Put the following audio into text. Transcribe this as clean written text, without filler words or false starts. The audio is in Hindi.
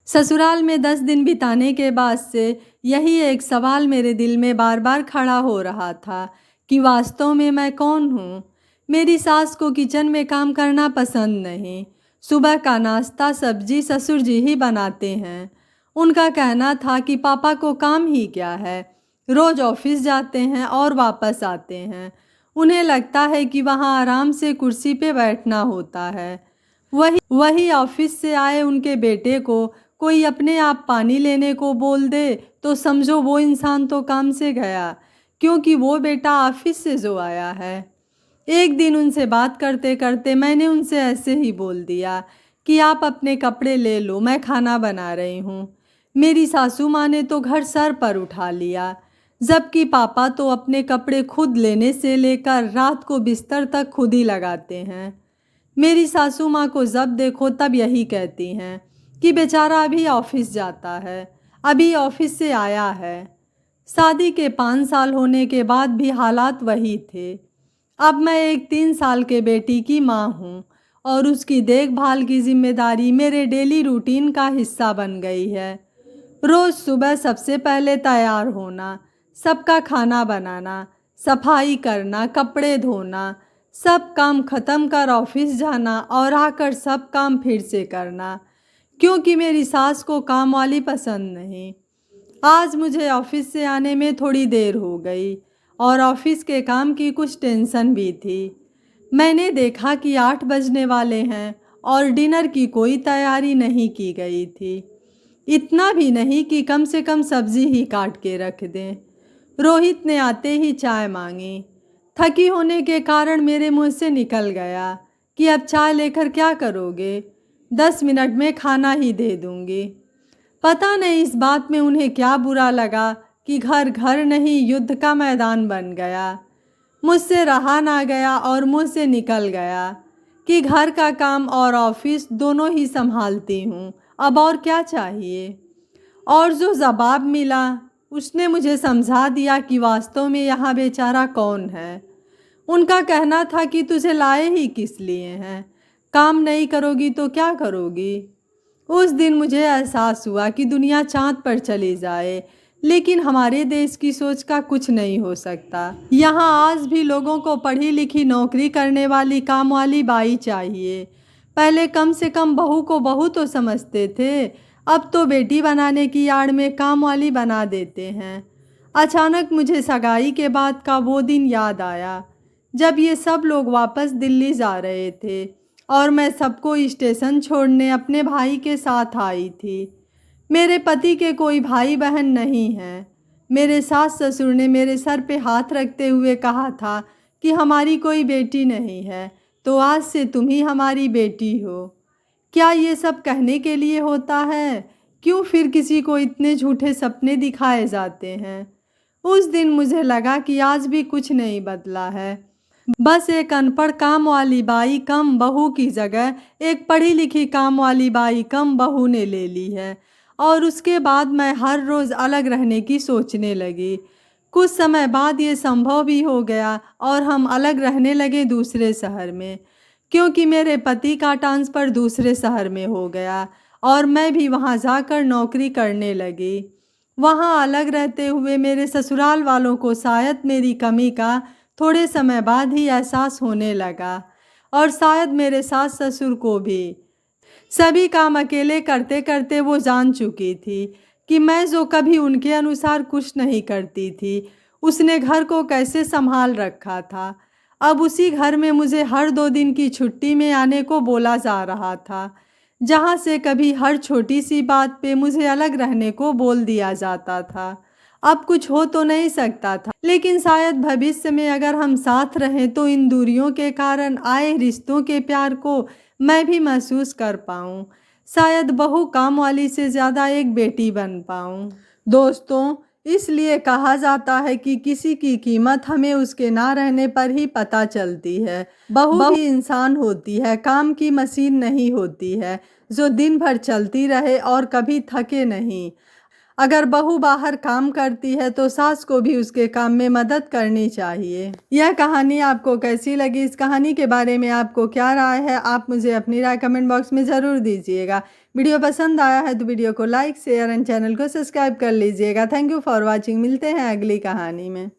ससुराल में 10 दिन बिताने के बाद से यही एक सवाल मेरे दिल में बार बार खड़ा हो रहा था कि वास्तव में मैं कौन हूँ। मेरी सास को किचन में काम करना पसंद नहीं। सुबह का नाश्ता सब्जी ससुर जी ही बनाते हैं। उनका कहना था कि पापा को काम ही क्या है, रोज ऑफिस जाते हैं और वापस आते हैं। उन्हें लगता है कि वहाँ आराम से कुर्सी पे बैठना होता है। वही ऑफिस से आए उनके बेटे को कोई अपने आप पानी लेने को बोल दे तो समझो वो इंसान तो काम से गया, क्योंकि वो बेटा ऑफिस से जो आया है। एक दिन उनसे बात करते करते मैंने उनसे ऐसे ही बोल दिया कि आप अपने कपड़े ले लो, मैं खाना बना रही हूँ। मेरी सासू माँ ने तो घर सर पर उठा लिया, जबकि पापा तो अपने कपड़े खुद लेने से लेकर रात को बिस्तर तक खुद ही लगाते हैं। मेरी सासू माँ को जब देखो तब यही कहती हैं कि बेचारा अभी ऑफिस जाता है, अभी ऑफिस से आया है। शादी के 5 साल होने के बाद भी हालात वही थे। अब मैं एक 3 साल के बेटी की माँ हूँ और उसकी देखभाल की जिम्मेदारी मेरे डेली रूटीन का हिस्सा बन गई है। रोज़ सुबह सबसे पहले तैयार होना, सबका खाना बनाना, सफाई करना, कपड़े धोना, सब काम ख़त्म कर ऑफिस जाना और आकर सब काम फिर से करना, क्योंकि मेरी सास को काम वाली पसंद नहीं। आज मुझे ऑफिस से आने में थोड़ी देर हो गई और ऑफिस के काम की कुछ टेंशन भी थी। मैंने देखा कि 8 बजने वाले हैं और डिनर की कोई तैयारी नहीं की गई थी। इतना भी नहीं कि कम से कम सब्जी ही काट के रख दें। रोहित ने आते ही चाय मांगी। थकी होने के कारण मेरे मुंह से निकल गया कि अब चाय लेकर क्या करोगे, 10 मिनट में खाना ही दे दूंगी। पता नहीं इस बात में उन्हें क्या बुरा लगा कि घर घर नहीं युद्ध का मैदान बन गया। मुझसे रहा ना गया और मुंह से निकल गया कि घर का काम और ऑफिस दोनों ही संभालती हूँ, अब और क्या चाहिए। और जो जवाब मिला उसने मुझे समझा दिया कि वास्तव में यहाँ बेचारा कौन है। उनका कहना था कि तुझे लाए ही किस लिए हैं, काम नहीं करोगी तो क्या करोगी। उस दिन मुझे एहसास हुआ कि दुनिया चाँद पर चली जाए, लेकिन हमारे देश की सोच का कुछ नहीं हो सकता। यहाँ आज भी लोगों को पढ़ी लिखी नौकरी करने वाली काम वाली बाई चाहिए। पहले कम से कम बहू को बहू तो समझते थे, अब तो बेटी बनाने की आड़ में काम वाली बना देते हैं। अचानक मुझे सगाई के बाद का वो दिन याद आया जब ये सब लोग वापस दिल्ली जा रहे थे और मैं सबको स्टेशन छोड़ने अपने भाई के साथ आई थी। मेरे पति के कोई भाई बहन नहीं हैं। मेरे सास ससुर ने मेरे सर पे हाथ रखते हुए कहा था कि हमारी कोई बेटी नहीं है, तो आज से तुम ही हमारी बेटी हो। क्या ये सब कहने के लिए होता है? क्यों फिर किसी को इतने झूठे सपने दिखाए जाते हैं? उस दिन मुझे लगा कि आज भी कुछ नहीं बदला है। बस एक अनपढ़ काम वाली बाई कम बहू की जगह एक पढ़ी लिखी काम वाली बाई कम बहू ने ले ली है। और उसके बाद मैं हर रोज़ अलग रहने की सोचने लगी। कुछ समय बाद ये संभव भी हो गया और हम अलग रहने लगे दूसरे शहर में, क्योंकि मेरे पति का ट्रांसफ़र दूसरे शहर में हो गया और मैं भी वहाँ जाकर नौकरी करने लगी। वहाँ अलग रहते हुए मेरे ससुराल वालों को शायद मेरी कमी का थोड़े समय बाद ही एहसास होने लगा, और शायद मेरे सास ससुर को भी। सभी काम अकेले करते करते वो जान चुकी थी कि मैं जो कभी उनके अनुसार कुछ नहीं करती थी, उसने घर को कैसे संभाल रखा था। अब उसी घर में मुझे हर 2 दिन की छुट्टी में आने को बोला जा रहा था, जहाँ से कभी हर छोटी सी बात पे मुझे अलग रहने को बोल दिया जाता था। अब कुछ हो तो नहीं सकता था, लेकिन शायद भविष्य में अगर हम साथ रहें तो इन दूरियों के कारण आए रिश्तों के प्यार को मैं भी महसूस कर पाऊँ। शायद बहू काम वाली से ज़्यादा एक बेटी बन पाऊँ। दोस्तों, इसलिए कहा जाता है कि किसी की कीमत हमें उसके ना रहने पर ही पता चलती है। बहू भी इंसान होती है, काम की मशीन नहीं होती है जो दिन भर चलती रहे और कभी थके नहीं। अगर बहू बाहर काम करती है तो सास को भी उसके काम में मदद करनी चाहिए। यह कहानी आपको कैसी लगी? इस कहानी के बारे में आपको क्या राय है? आप मुझे अपनी राय कमेंट बॉक्स में ज़रूर दीजिएगा। वीडियो पसंद आया है तो वीडियो को लाइक शेयर एंड चैनल को सब्सक्राइब कर लीजिएगा। Thank you for watching. मिलते हैं अगली कहानी में।